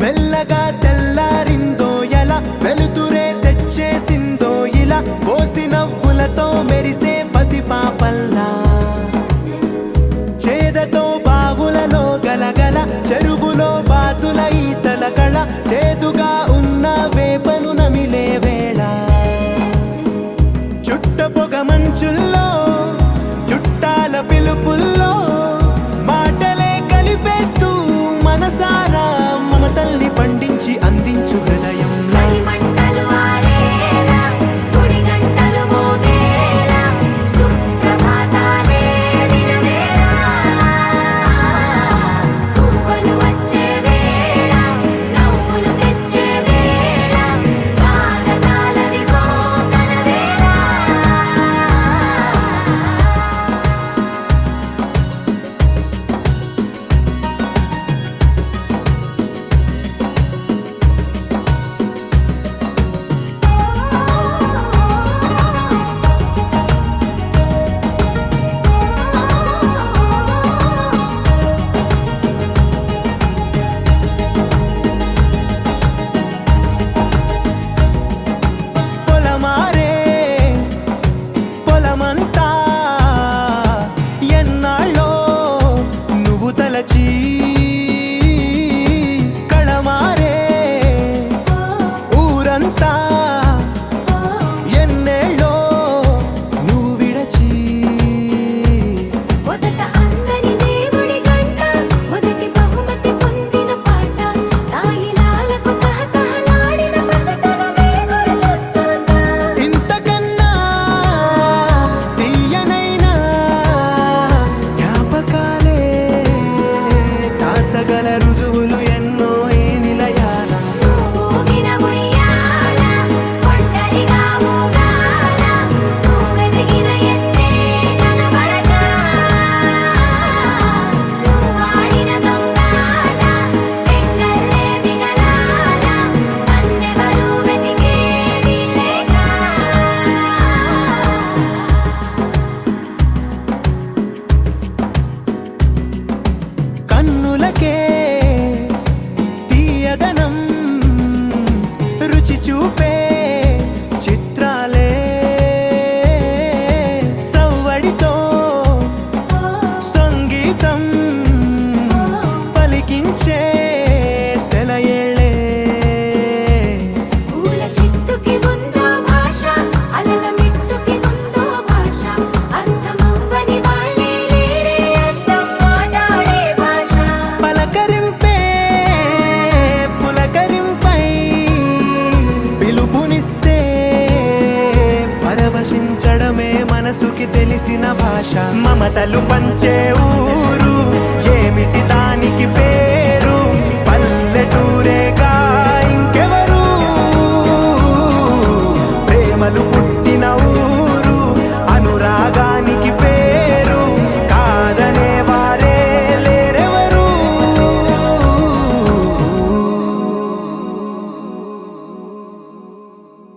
మెల్లగా తెల్లారిందో ఎలా వెలుతురే తెచ్చేసిందో ఇలా పోసి నవ్వులతో మెరిసే పసిపాపల్లా చేదతో బావులలో గలగల చెరువులో బాతుల ఈతల కళ చేదుగా ఉన్న వేపను నమిలే వేళ చుట్ట పొగ మంచుల్లో చుట్టాల పిలుపుల్లో మాటలే కలిపేస్తూ మనసారా మమతల్ని పండించి అందించు హృదయం కళమారే ఊరంతా ఎన్నేళ్ళో నువ్వు విడచి మొదట అందరి దేవుడి గంట మొదటి బహుమతి పొందిన పాట తాయిలాలకు తహతహలాడిన పసితనమే గుర్తొస్తుందా ఇంతకన్నా తీయనైనా జ్ఞాపకాలే దాచగల రుజువులు ఎన్నో ఈ నిలయాల ఊగిన ఉయ్యాల ఒంటరిగా ఊగాల నువ్వెదిగిన ఎత్తే కనబడక నువ్వాడిన దొంగాట పెంగల్లే మిగలాల నన్నెవరూ వెతికేది లేక కన్నులకే తీయదనం రుచి చూపే చిత్రాలే సవ్వడితో సంగీతం పలికించే సెలయేళే పూల చెట్టుకి ఉందో భాష అలల మిట్టుకి ఉందో భాష అర్థమవ్వని వాళ్ళే లేరే అర్థం మాట్లాడే భాష పలకరింపే పులకరింపై పిలుపునిస్తే పరవశించడమే మనసుకి తెలిసిన భాష మమతలు పంచే